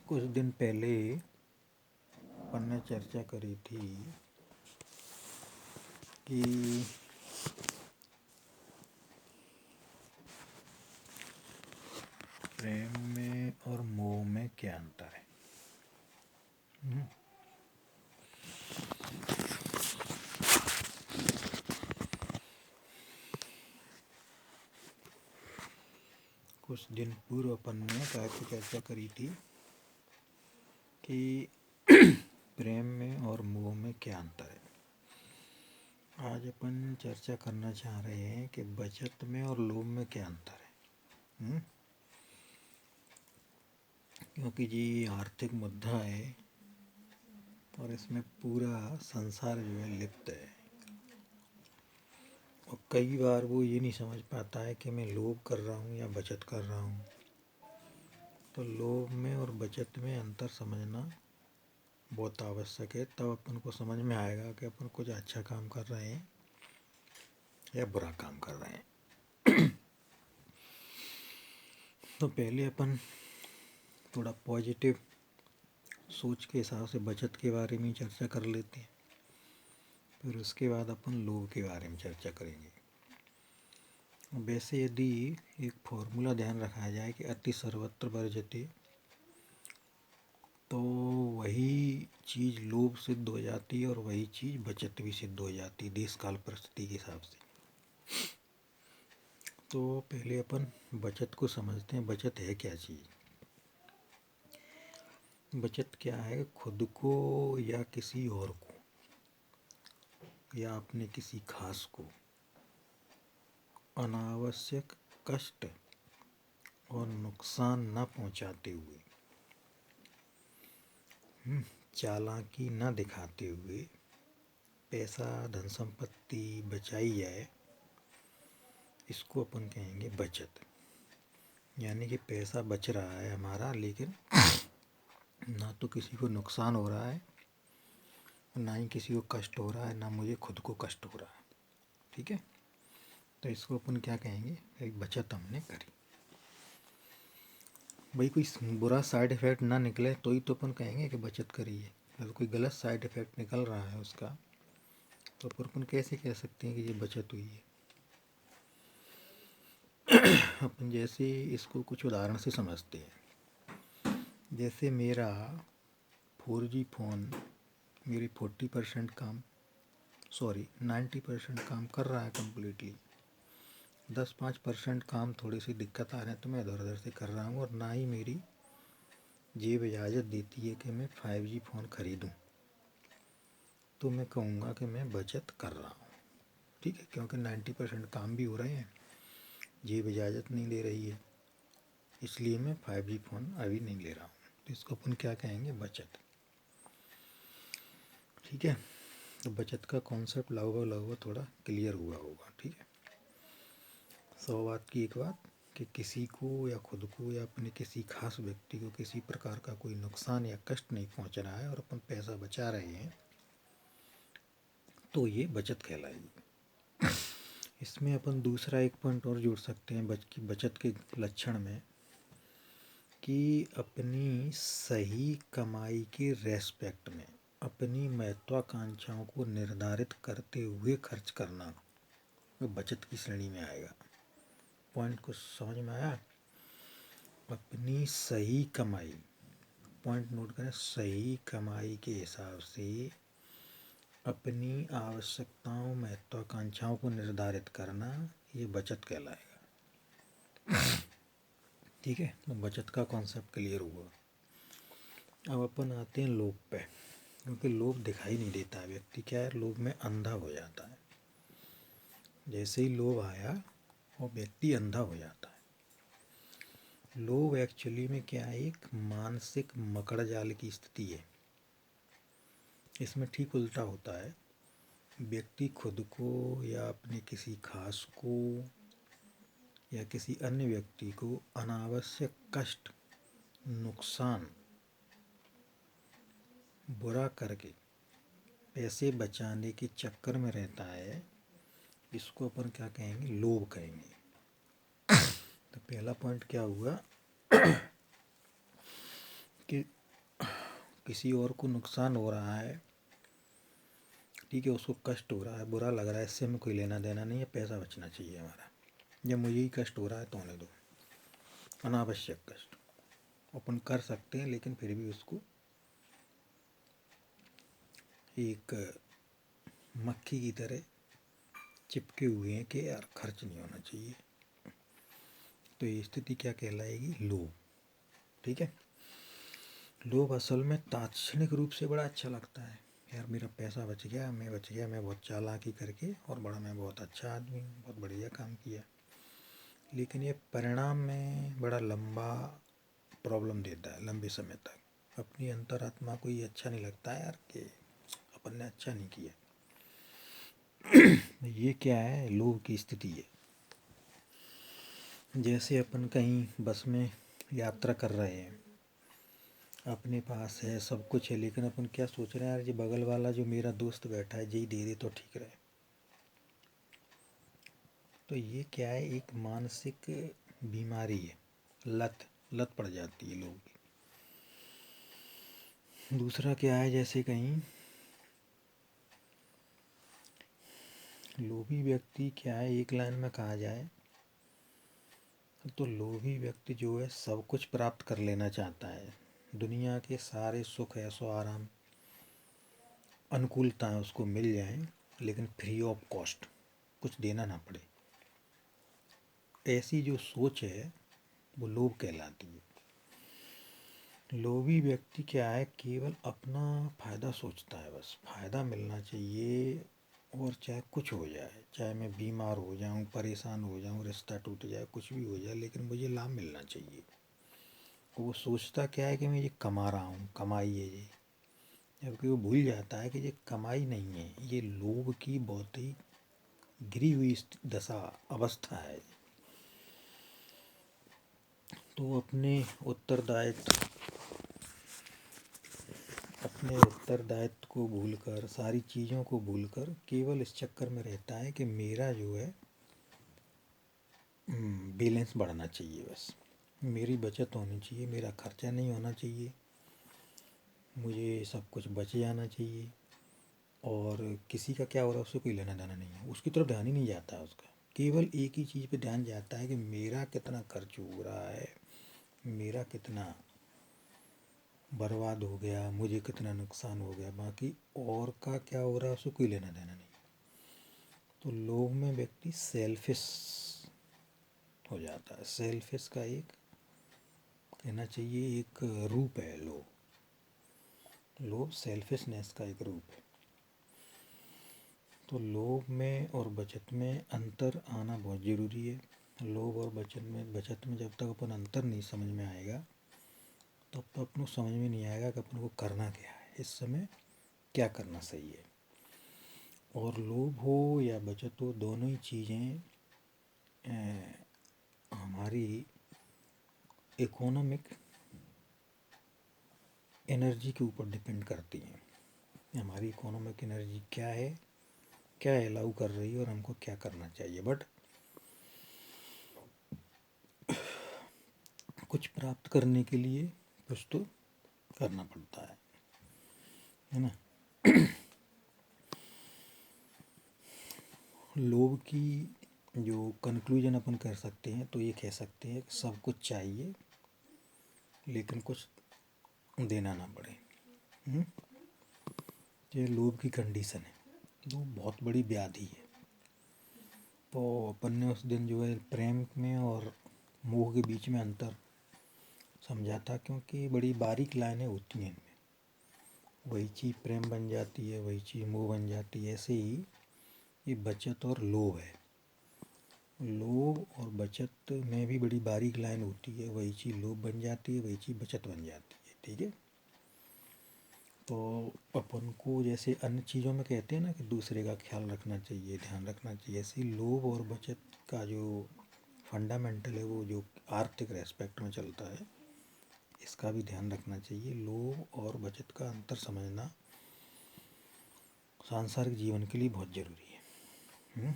कुछ दिन पहले अपन ने चर्चा करी थी कि प्रेम में और मोह में क्या अंतर है। कुछ दिन पूर्व अपन ने चर्चा करी थी कि प्रेम में और मोह में क्या अंतर है। आज अपन चर्चा करना चाह रहे हैं कि बचत में और लोभ में क्या अंतर है। क्योंकि जी आर्थिक मुद्दा है और इसमें पूरा संसार जो है लिप्त है और कई बार वो ये नहीं समझ पाता है कि मैं लोभ कर रहा हूँ या बचत कर रहा हूँ। तो लोभ में और बचत में अंतर समझना बहुत आवश्यक है, तब अपन को समझ में आएगा कि अपन कुछ अच्छा काम कर रहे हैं या बुरा काम कर रहे हैं। तो पहले अपन थोड़ा पॉजिटिव सोच के हिसाब से बचत के बारे में चर्चा कर लेते हैं, फिर उसके बाद अपन लोभ के बारे में चर्चा करेंगे। वैसे यदि एक फॉर्मूला ध्यान रखा जाए कि अति सर्वत्र वर्जते, तो वही चीज़ लोभ सिद्ध हो जाती है और वही चीज़ बचत भी सिद्ध हो जाती है देश काल परिस्थिति के हिसाब से। तो पहले अपन बचत को समझते हैं। बचत है क्या चीज़। बचत क्या है? खुद को या किसी और को या अपने किसी खास को अनावश्यक कष्ट और नुकसान न पहुंचाते हुए, चालाकी न दिखाते हुए पैसा धन संपत्ति बचाई जाए, इसको अपन कहेंगे बचत। यानी कि पैसा बच रहा है हमारा, लेकिन ना तो किसी को नुकसान हो रहा है, ना ही किसी को कष्ट हो रहा है, ना मुझे खुद को कष्ट हो रहा है। ठीक है, तो इसको अपन क्या कहेंगे? एक बचत हमने करी। भाई कोई बुरा साइड इफ़ेक्ट ना निकले तो ही तो अपन कहेंगे कि बचत करी है। अगर कोई गलत साइड इफ़ेक्ट निकल रहा है उसका, तो फिर अपन कैसे कह सकते हैं कि ये बचत हुई है। अपन जैसे इसको कुछ उदाहरण से समझते हैं। जैसे मेरा 4G फ़ोन मेरी 40% काम 90% काम कर रहा है कम्प्लीटली। 10-5% काम थोड़ी सी दिक्कत आ रहे हैं तो मैं इधर उधर से कर रहा हूँ, और ना ही मेरी जेब इजाज़त देती है कि मैं 5G फ़ोन ख़रीदूँ। तो मैं कहूँगा कि मैं बचत कर रहा हूँ। ठीक है, क्योंकि 90% काम भी हो रहे हैं, जेब इजाज़त नहीं दे रही है, इसलिए मैं 5G फ़ोन अभी नहीं ले रहा हूँ। तो इसको अपन क्या कहेंगे? बचत। ठीक है, तो बचत का कॉन्सेप्ट लगभग थोड़ा क्लियर हुआ होगा। ठीक है, 100 बात की एक बात कि किसी को या खुद को या अपने किसी खास व्यक्ति को किसी प्रकार का कोई नुकसान या कष्ट नहीं पहुंच रहा है और अपन पैसा बचा रहे हैं, तो ये बचत कहलाएगी। इसमें अपन दूसरा एक पॉइंट और जोड़ सकते हैं बचत के लक्षण में, कि अपनी सही कमाई के रेस्पेक्ट में अपनी महत्वाकांक्षाओं को निर्धारित करते हुए खर्च करना वो बचत की श्रेणी में आएगा। पॉइंट को समझ में आया? अपनी सही कमाई, पॉइंट नोट करें, सही कमाई के हिसाब से अपनी आवश्यकताओं महत्वाकांक्षाओं को निर्धारित करना, ये बचत कहलाएगा। ठीक है, तो बचत का कॉन्सेप्ट क्लियर हुआ। अब अपन आते हैं लोभ पे, क्योंकि लोभ दिखाई नहीं देता है। व्यक्ति क्या है, लोभ में अंधा हो जाता है। जैसे ही लोभ आया वो व्यक्ति अंधा हो जाता है। लोभ एक्चुअली में क्या है? एक मानसिक मकड़ जाल की स्थिति है। इसमें ठीक उल्टा होता है। व्यक्ति खुद को या अपने किसी खास को या किसी अन्य व्यक्ति को अनावश्यक कष्ट, नुकसान, बुरा करके पैसे बचाने के चक्कर में रहता है। इसको अपन क्या कहेंगे? लोभ कहेंगे। तो पहला पॉइंट क्या हुआ कि किसी और को नुकसान हो रहा है, ठीक है, उसको कष्ट हो रहा है, बुरा लग रहा है, इससे हमें कोई लेना देना नहीं है, पैसा बचना चाहिए हमारा। जब मुझे ही कष्ट हो रहा है तो होने दो, अनावश्यक कष्ट अपन कर सकते हैं, लेकिन फिर भी उसको एक मक्खी की तरह चिपके हुए हैं कि यार खर्च नहीं होना चाहिए। तो ये स्थिति क्या कहलाएगी? लोभ। ठीक है, लोभ असल में तात्क्षणिक रूप से बड़ा अच्छा लगता है, यार मेरा पैसा बच गया, मैं बहुत चालाकी करके, और बड़ा मैं बहुत अच्छा आदमी हूँ, बहुत बढ़िया काम किया। लेकिन ये परिणाम में बड़ा लंबा प्रॉब्लम देता है, लंबे समय तक। अपनी अंतरात्मा को ये अच्छा नहीं लगता है यार कि अपन ने अच्छा नहीं किया। ये क्या है? लोभ की स्थिति है। जैसे अपन कहीं बस में यात्रा कर रहे हैं, अपने पास है, सब कुछ है, लेकिन अपन क्या सोच रहे हैं, यार ये बगल वाला जो मेरा दोस्त बैठा है यही दे दे तो ठीक रहे। तो ये क्या है? एक मानसिक बीमारी है, लत पड़ जाती है लोगों की। दूसरा क्या है, जैसे कहीं लोभी व्यक्ति क्या है, एक लाइन में कहा जाए तो लोभी व्यक्ति जो है सब कुछ प्राप्त कर लेना चाहता है, दुनिया के सारे सुख, ऐशो आराम, अनुकूलताएं उसको मिल जाएं, लेकिन फ्री ऑफ कॉस्ट, कुछ देना ना पड़े। ऐसी जो सोच है वो लोभ कहलाती है। लोभी व्यक्ति क्या है, केवल अपना फायदा सोचता है, बस फायदा मिलना चाहिए, और चाहे कुछ हो जाए, चाहे मैं बीमार हो जाऊं, परेशान हो जाऊं, रिश्ता टूट जाए, कुछ भी हो जाए, लेकिन मुझे लाभ मिलना चाहिए। वो सोचता क्या है कि मैं ये कमा रहा हूँ, कमाई है ये, जबकि वो भूल जाता है कि ये कमाई नहीं है, ये लोभ की बहुत ही गिरी हुई दशा, अवस्था है। तो अपने उत्तरदायित्व को भूलकर, सारी चीज़ों को भूलकर, केवल इस चक्कर में रहता है कि मेरा जो है बैलेंस बढ़ना चाहिए, बस मेरी बचत होनी चाहिए, मेरा खर्चा नहीं होना चाहिए, मुझे सब कुछ बच जाना चाहिए, और किसी का क्या हो रहा है उससे कोई लेना देना नहीं है, उसकी तरफ ध्यान ही नहीं जाता है उसका। केवल एक ही चीज़ पे ध्यान जाता है कि मेरा कितना खर्च हो रहा है, मेरा कितना बर्बाद हो गया, मुझे कितना नुकसान हो गया, बाकी और का क्या हो रहा है उसको कोई लेना देना नहीं। तो लोभ में व्यक्ति सेल्फिश हो जाता है। सेल्फिश का एक कहना चाहिए एक रूप है लोभ सेल्फिशनेस का एक रूप है। तो लोभ में और बचत में अंतर आना बहुत ज़रूरी है। लोभ और बचत में जब तक अपन अंतर नहीं समझ में आएगा, तब तक अपन को समझ में नहीं आएगा कि अपन को करना क्या है, इस समय क्या करना सही है। और लोभ हो या बचत हो, दोनों ही चीज़ें हमारी इकोनॉमिक एनर्जी के ऊपर डिपेंड करती हैं। हमारी इकोनॉमिक एनर्जी क्या है, क्या अलाउ कर रही है, और हमको क्या करना चाहिए। बट कुछ प्राप्त करने के लिए कुछ तो करना पड़ता है ना। लोभ की जो कंक्लूजन अपन कर सकते हैं, तो ये कह सकते हैं कि सब कुछ चाहिए लेकिन कुछ देना ना पड़े। ये लोभ की कंडीशन है, वो बहुत बड़ी व्याधि है। तो अपन ने उस दिन जो है प्रेम में और मोह के बीच में अंतर समझा था, क्योंकि बड़ी बारीक लाइनें होती हैं इनमें। वही चीज़ प्रेम बन जाती है, वही चीज़ मोह बन जाती है। ऐसे ही ये बचत और लोभ है। लोभ और बचत में भी बड़ी बारीक लाइन होती है, वही चीज़ लोभ बन जाती है, वही चीज़ बचत बन जाती है। ठीक है, तो अपन को जैसे अन्य चीज़ों में कहते हैं ना कि दूसरे का ख्याल रखना चाहिए, ध्यान रखना चाहिए, ऐसे ही लोभ और बचत का जो फंडामेंटल है, वो जो आर्थिक रेस्पेक्ट में चलता है, इसका भी ध्यान रखना चाहिए। लोभ और बचत का अंतर समझना सांसारिक जीवन के लिए बहुत ज़रूरी है।